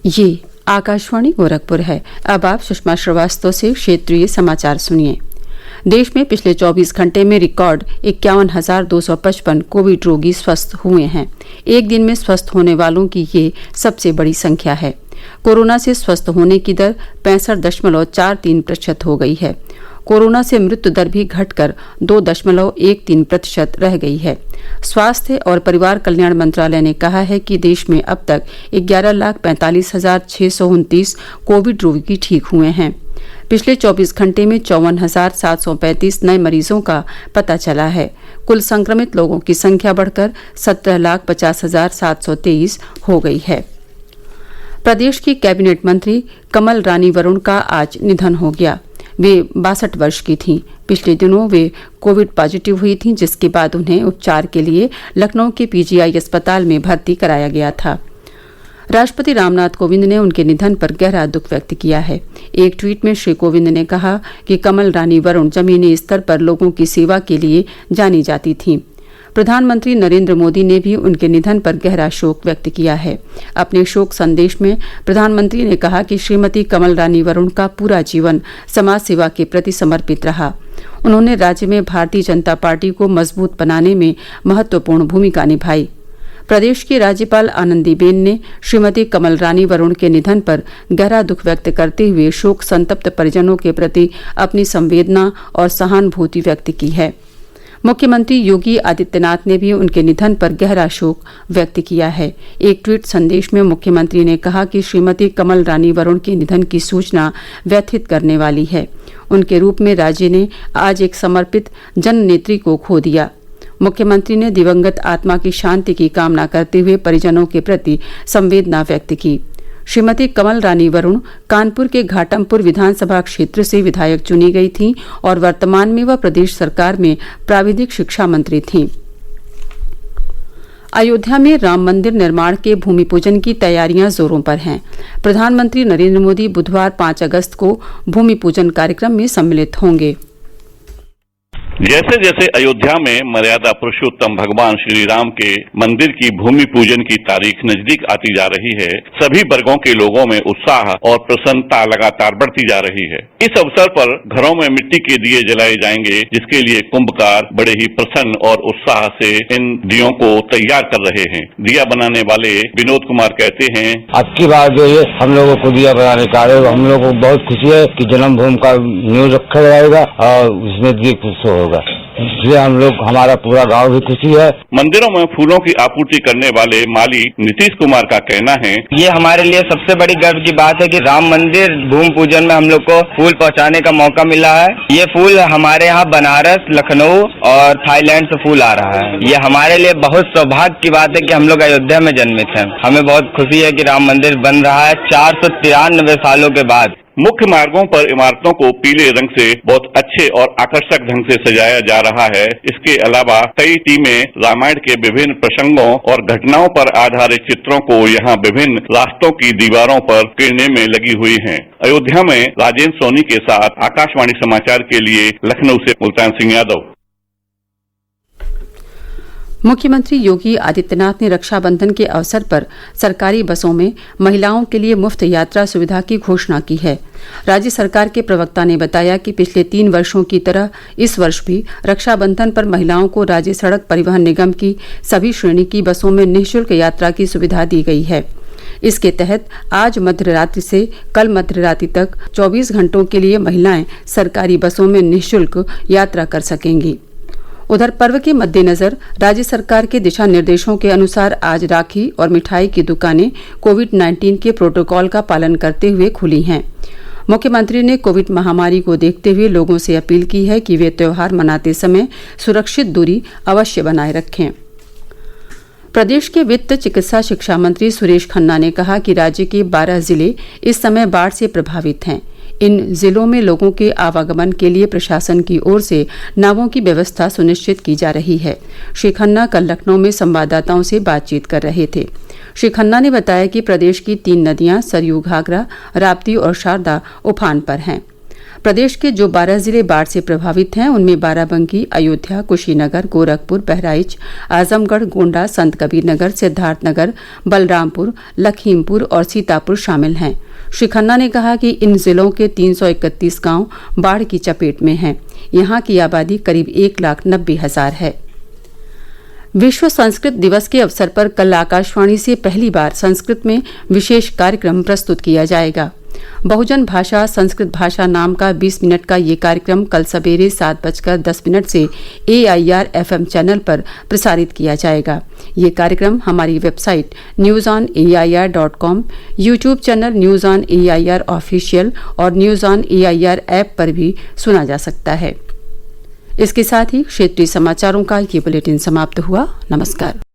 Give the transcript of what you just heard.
ये आकाशवाणी गोरखपुर है। अब आप सुषमा श्रीवास्तव से क्षेत्रीय समाचार सुनिए। देश में पिछले 24 घंटे में रिकॉर्ड 51,255 कोविड रोगी स्वस्थ हुए हैं। एक दिन में स्वस्थ होने वालों की ये सबसे बड़ी संख्या है। कोरोना से स्वस्थ होने की दर 65.43% हो गई है। कोरोना से मृत्यु दर भी घटकर 2.13% रह गई है। स्वास्थ्य और परिवार कल्याण मंत्रालय ने कहा है कि देश में अब तक 11,45,629 कोविड रोगी ठीक हुए हैं। पिछले 24 घंटे में 54,735 नए मरीजों का पता चला है। कुल संक्रमित लोगों की संख्या बढ़कर 17,50,723 हो गई है। प्रदेश की कैबिनेट मंत्री कमल रानी वरुण का आज निधन हो गया। वे 62 वर्ष की थीं। पिछले दिनों वे कोविड पॉजिटिव हुई थीं, जिसके बाद उन्हें उपचार के लिए लखनऊ के पीजीआई अस्पताल में भर्ती कराया गया था। राष्ट्रपति रामनाथ कोविंद ने उनके निधन पर गहरा दुख व्यक्त किया है। एक ट्वीट में श्री कोविंद ने कहा कि कमल रानी वरुण जमीनी स्तर पर लोगों की सेवा के लिए जानी जाती थीं। प्रधानमंत्री नरेंद्र मोदी ने भी उनके निधन पर गहरा शोक व्यक्त किया है। अपने शोक संदेश में प्रधानमंत्री ने कहा कि श्रीमती कमल रानी वरुण का पूरा जीवन समाज सेवा के प्रति समर्पित रहा। उन्होंने राज्य में भारतीय जनता पार्टी को मजबूत बनाने में महत्वपूर्ण भूमिका निभाई। प्रदेश की राज्यपाल आनंदीबेन ने श्रीमती कमल रानी वरुण के निधन पर गहरा दुख व्यक्त करते हुए शोक संतप्त परिजनों के प्रति अपनी संवेदना और सहानुभूति व्यक्त की है। मुख्यमंत्री योगी आदित्यनाथ ने भी उनके निधन पर गहरा शोक व्यक्त किया है। एक ट्वीट संदेश में मुख्यमंत्री ने कहा कि श्रीमती कमल रानी वरुण के निधन की सूचना व्यथित करने वाली है। उनके रूप में राज्य ने आज एक समर्पित जननेत्री को खो दिया। मुख्यमंत्री ने दिवंगत आत्मा की शांति की कामना करते हुए परिजनों के प्रति संवेदना व्यक्त की। श्रीमती कमल रानी वरुण कानपुर के घाटमपुर विधानसभा क्षेत्र से विधायक चुनी गई थीं और वर्तमान में वह प्रदेश सरकार में प्राविधिक शिक्षा मंत्री थीं। अयोध्या में राम मंदिर निर्माण के भूमि पूजन की तैयारियां जोरों पर हैं। प्रधानमंत्री नरेंद्र मोदी बुधवार 5 अगस्त को भूमि पूजन कार्यक्रम में सम्मिलित होंगे। जैसे जैसे अयोध्या में मर्यादा पुरुषोत्तम भगवान श्री राम के मंदिर की भूमि पूजन की तारीख नजदीक आती जा रही है, सभी वर्गों के लोगों में उत्साह और प्रसन्नता लगातार बढ़ती जा रही है। इस अवसर पर घरों में मिट्टी के दिए जलाए जाएंगे, जिसके लिए कुंभकार बड़े ही प्रसन्न और उत्साह से इन दियों को तैयार कर रहे हैं। दिया बनाने वाले विनोद कुमार कहते हैं, अब की बार जो है हम लोगों को दिया बनाने का हम लोगों को बहुत खुशी है कि जन्मभूमि का न्यूज रखा जाएगा और उसमें दीप उत्सव होगा। इसलिए हम लोग, हमारा पूरा गांव भी खुशी है। मंदिरों में फूलों की आपूर्ति करने वाले माली नीतीश कुमार का कहना है, ये हमारे लिए सबसे बड़ी गर्व की बात है कि राम मंदिर भूमि पूजन में हम लोग को फूल पहुंचाने का मौका मिला है। ये फूल हमारे यहाँ बनारस, लखनऊ और थाईलैंड से फूल आ रहा है। ये हमारे लिए बहुत सौभाग्य की बात है कि हम लोग अयोध्या में जन्मित हैं। हमें बहुत खुशी है कि राम मंदिर बन रहा है 493 सालों के बाद। मुख्य मार्गों पर इमारतों को पीले रंग से बहुत अच्छे और आकर्षक ढंग से सजाया जा रहा है। इसके अलावा कई टीमें रामायण के विभिन्न प्रसंगों और घटनाओं पर आधारित चित्रों को यहाँ विभिन्न रास्तों की दीवारों पर किरने में लगी हुई हैं। अयोध्या में राजेंद्र सोनी के साथ आकाशवाणी समाचार के लिए लखनऊ से मुल्तान सिंह यादव। मुख्यमंत्री योगी आदित्यनाथ ने रक्षाबंधन के अवसर पर सरकारी बसों में महिलाओं के लिए मुफ्त यात्रा सुविधा की घोषणा की है। राज्य सरकार के प्रवक्ता ने बताया कि पिछले 3 वर्षों की तरह इस वर्ष भी रक्षाबंधन पर महिलाओं को राज्य सड़क परिवहन निगम की सभी श्रेणी की बसों में निःशुल्क यात्रा की सुविधा दी गई है। इसके तहत आज मध्यरात्रि से कल मध्यरात्रि तक 24 घंटों के लिए महिलाएं सरकारी बसों में निःशुल्क यात्रा कर सकेंगी। उधर पर्व के मद्देनजर राज्य सरकार के दिशा निर्देशों के अनुसार आज राखी और मिठाई की दुकानें कोविड-19 के प्रोटोकॉल का पालन करते हुए खुली हैं। मुख्यमंत्री ने कोविड महामारी को देखते हुए लोगों से अपील की है कि वे त्योहार मनाते समय सुरक्षित दूरी अवश्य बनाए रखें। प्रदेश के वित्त चिकित्सा शिक्षा मंत्री सुरेश खन्ना ने कहा कि राज्य के 12 जिले इस समय बाढ़ से प्रभावित हैं। इन जिलों में लोगों के आवागमन के लिए प्रशासन की ओर से नावों की व्यवस्था सुनिश्चित की जा रही है। श्री खन्ना कल लखनऊ में संवाददाताओं से बातचीत कर रहे थे। श्री खन्ना ने बताया कि प्रदेश की 3 नदियां सरयू, घाघरा, राप्ती और शारदा उफान पर हैं। प्रदेश के जो 12 जिले बाढ़ से प्रभावित हैं उनमें बाराबंकी, अयोध्या, कुशीनगर, गोरखपुर, बहराइच, आजमगढ़, गोंडा, संतकबीरनगर, सिद्धार्थनगर, बलरामपुर, लखीमपुर और सीतापुर शामिल हैं। श्री खन्ना ने कहा कि इन जिलों के 331 गांव बाढ़ की चपेट में हैं। यहां की आबादी करीब 1,90,000 है। विश्व संस्कृत दिवस के अवसर पर कल आकाशवाणी से पहली बार संस्कृत में विशेष कार्यक्रम प्रस्तुत किया जाएगा। बहुजन भाषा संस्कृत भाषा नाम का 20 मिनट का ये कार्यक्रम कल सवेरे 7:10 से AIR FM चैनल पर प्रसारित किया जाएगा। ये कार्यक्रम हमारी website newsonair.com, YouTube channel news on AIR official और न्यूज ऑन AIR ऐप पर भी सुना जा सकता है। इसके साथ ही क्षेत्रीय समाचारों का ये बुलेटिन समाप्त हुआ। नमस्कार।